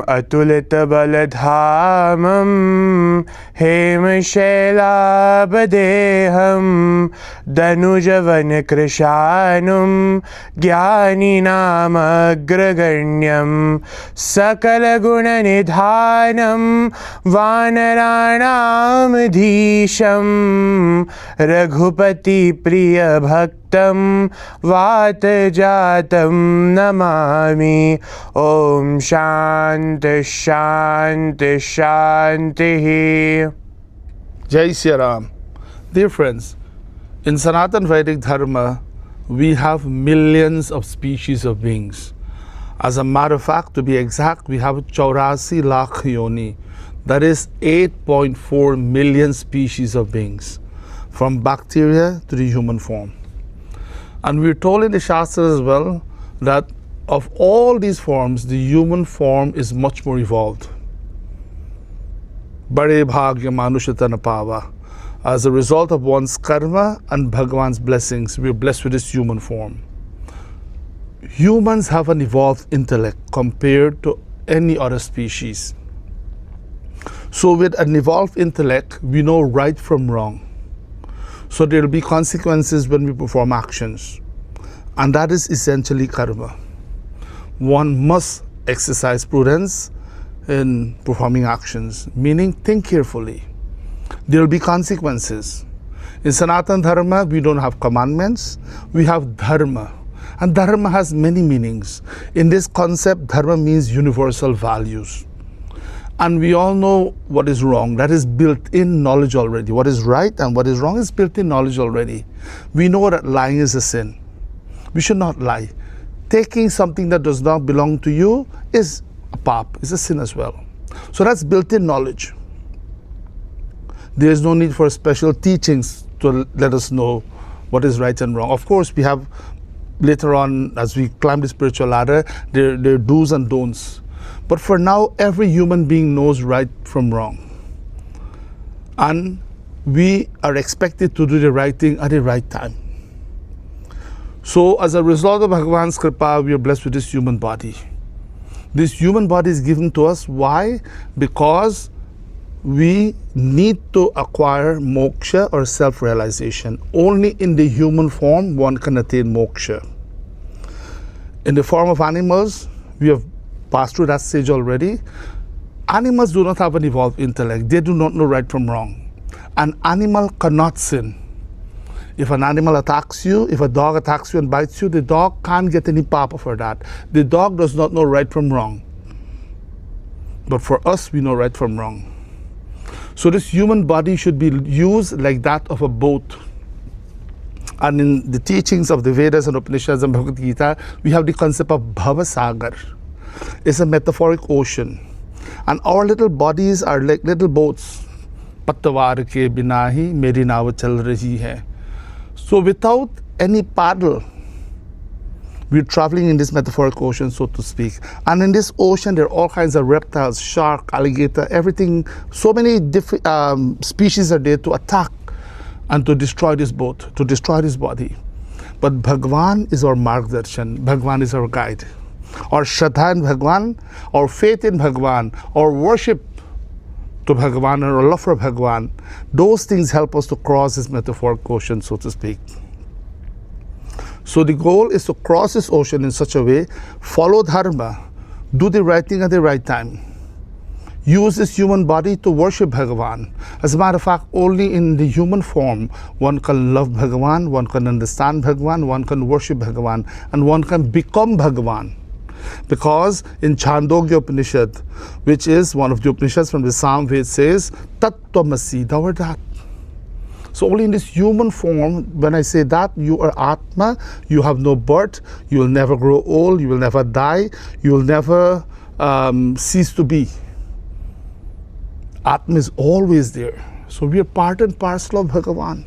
अतुलितबलधामं हेमशैलाभदेहं दनुजवनकृशानुं ज्ञानिनामग्रगण्यं सकलगुणनिधानं वानराणामधीशं रघुपतिप्रियभक्तं वातजातं नमामि। ॐ शान्ति शान्ति शान्तिः। Jai Shri Ram. Dear friends, in Sanatan Vedic Dharma, we have millions of species of beings. As a matter of fact, to be exact, we have 84 lakh yoni. That is 8.4 million species of beings, from bacteria to the human form. And we're told in the Shastras as well that of all these forms, the human form is much more evolved. Bade bhagya manushatana pava. As a result of one's karma and Bhagavan's blessings, we are blessed with this human form. Humans have an evolved intellect compared to any other species. So with an evolved intellect, we know right from wrong. So there will be consequences when we perform actions. And that is essentially karma. One must exercise prudence in performing actions, meaning think carefully. There will be consequences. In Sanatan Dharma, we don't have commandments, we have dharma. And dharma has many meanings. In this concept, dharma means universal values. And we all know what is wrong. That is built-in knowledge already. What is right and what is wrong is built-in knowledge already. We know that lying is a sin. We should not lie. Taking something that does not belong to you is a pap, is a sin as well. So that's built-in knowledge. There is no need for special teachings to let us know what is right and wrong. Of course, we have later on, as we climb the spiritual ladder, there are do's and don'ts. But for now, every human being knows right from wrong. And we are expected to do the right thing at the right time. So as a result of Bhagavan's Kripa, we are blessed with this human body. This human body is given to us. Why? Because we need to acquire moksha or self-realization. Only in the human form one can attain moksha. In the form of animals, we have passed through that stage already. Animals do not have an evolved intellect. They do not know right from wrong. An animal cannot sin. If an animal attacks you, if a dog attacks you and bites you, the dog can't get any papa for that. The dog does not know right from wrong. But for us, we know right from wrong. So this human body should be used like that of a boat. And in the teachings of the Vedas and Upanishads and Bhagavad Gita, we have the concept of Bhavasagar. It's a metaphoric ocean. And our little bodies are like little boats. Pattavar ke bina hi meri naav chal rahi hai. So without any paddle, we're traveling in this metaphoric ocean, so to speak. And in this ocean, there are all kinds of reptiles, shark, alligator, everything. So many different species are there to attack and to destroy this boat, to destroy this body. But Bhagavan is our margdarshan. Bhagavan is our guide. Our shraddha in Bhagavan, our faith in Bhagavan, our worship to Bhagavan, or love for Bhagavan, those things help us to cross this metaphoric ocean, so to speak. So the goal is to cross this ocean in such a way, follow dharma, do the right thing at the right time. Use this human body to worship Bhagavan. As a matter of fact, only in the human form, one can love Bhagavan, one can understand Bhagavan, one can worship Bhagavan, and one can become Bhagavan. Because in Chandogya Upanishad, which is one of the Upanishads from the Samved, says, Tat Tvamasi, thou art that. So only in this human form, when I say that, you are Atma, you have no birth, you will never grow old, you will never die, you will never cease to be. Atma is always there. So we are part and parcel of Bhagavan.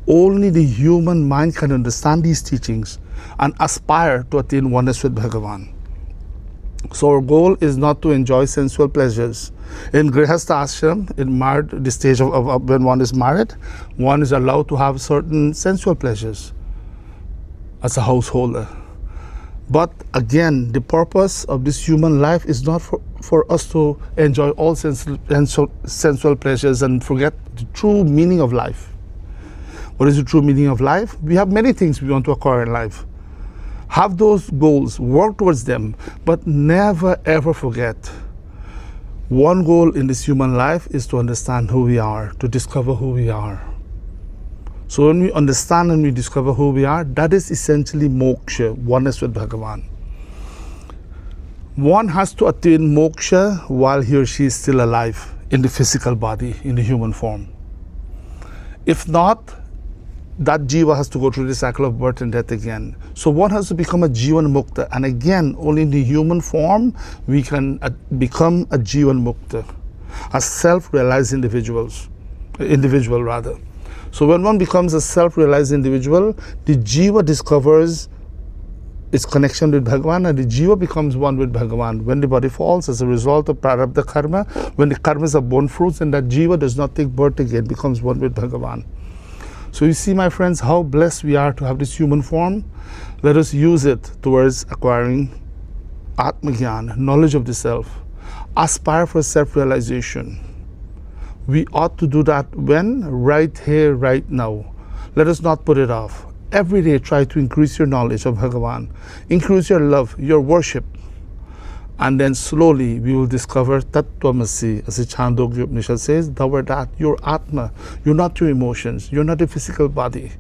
Only the human mind can understand these teachings and aspire to attain oneness with Bhagavan. So our goal is not to enjoy sensual pleasures. In Grihastha Ashram, in the stage of when one is married, one is allowed to have certain sensual pleasures as a householder. But again, the purpose of this human life is not for us to enjoy all sensual pleasures and forget the true meaning of life. What is the true meaning of life? We have many things we want to acquire in life. Have those goals, work towards them, but never ever forget. One goal in this human life is to understand who we are, to discover who we are. So when we understand and we discover who we are, that is essentially moksha, oneness with Bhagavan. One has to attain moksha while he or she is still alive in the physical body, in the human form. If not, that jiva has to go through the cycle of birth and death again. So one has to become a jivan mukta, and again, only in the human form we can become a jivan mukta, a self-realized individual. So when one becomes a self-realized individual, the jiva discovers its connection with Bhagavan, and the jiva becomes one with Bhagavan. When the body falls as a result of prarabdha karma, when the karmas are born fruits, and that jiva does not take birth again, becomes one with Bhagavan. So you see, my friends, how blessed we are to have this human form. Let us use it towards acquiring Atma-gyan, knowledge of the self. Aspire for self-realization. We ought to do that when? Right here, right now. Let us not put it off. Every day try to increase your knowledge of Bhagavan. Increase your love, your worship. And then slowly we will discover Tattvamasi, as the Chandogya Upanishad says, thou art that, your Atma. You're not your emotions. You're not a physical body.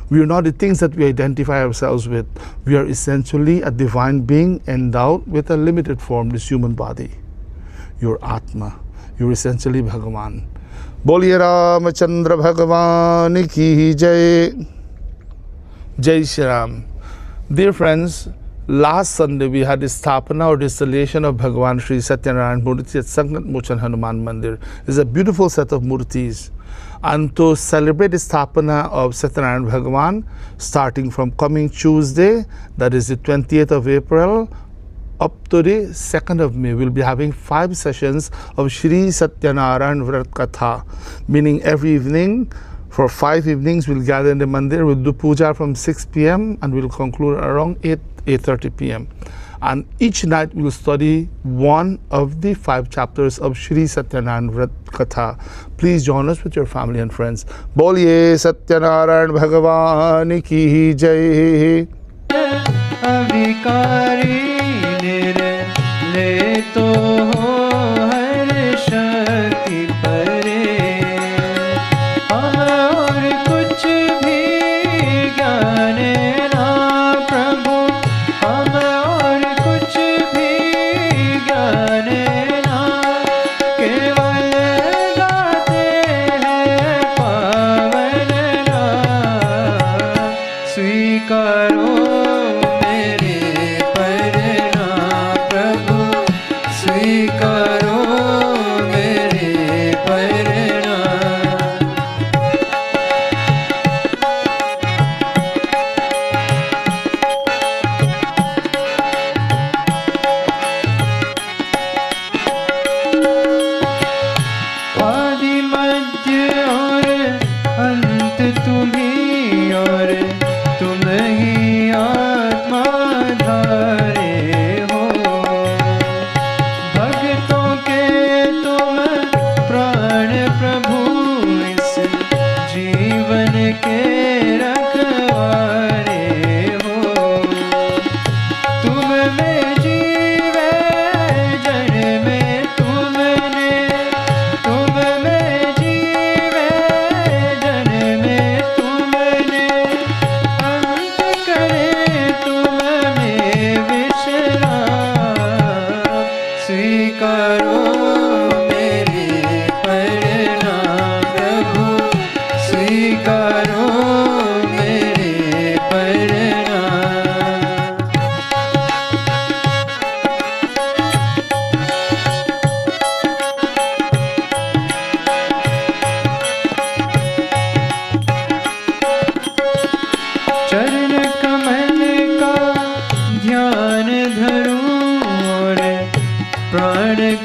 We are not the things that we identify ourselves with. We are essentially a divine being endowed with a limited form, this human body. Your Atma. You're essentially Bhagavan. Boliye Ramachandra Bhagavan ki jai. Jai Shri Ram. Dear friends, last Sunday we had the Sthapana or installation of Bhagavan Sri Satyanarayana Murti at Sankat Mochan Hanuman Mandir. It's a beautiful set of murtis. And to celebrate the Sthapana of Satyanarayana Bhagavan, starting from coming Tuesday, that is the 20th of April, up to the 2nd of May, we'll be having 5 sessions of Shri Satyanarayana Vrat Katha, meaning every evening, for 5 evenings, we'll gather in the Mandir, we'll do puja from 6 p.m. and we'll conclude around 8:30 p.m. And each night we'll study one of the 5 chapters of Shri Satyanarayana Vrat Katha. Please join us with your family and friends. Boliye Satyanarayana Bhagavan ki jai. अविकारी निर्ले तो हो हर शक्ति परे हम और कुछ भी ज्ञान ना प्रभु हम और कुछ भी ज्ञान ना केवल गाते हैं पावन नाम स्वीकारो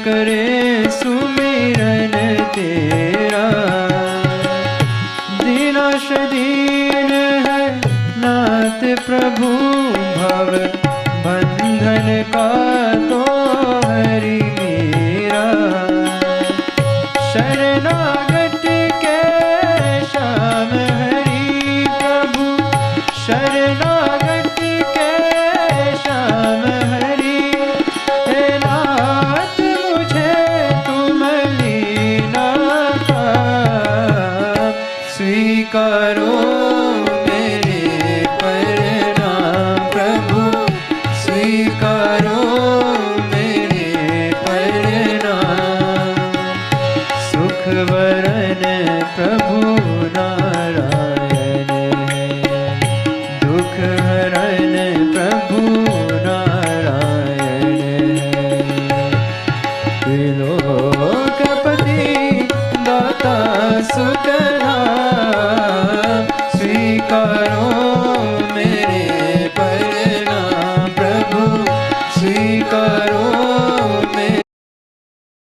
करे सुमिरन तेरा दीनाश दीन है नाथ प्रभु भव का तो हरि मेरा, शरणागत के श्याम हरि प्रभु, शरणागत के श्याम हरि। हे नाथ मुझे तुम लीना का स्वीकारो मेरे प्रणाम प्रभु, स्वीकारो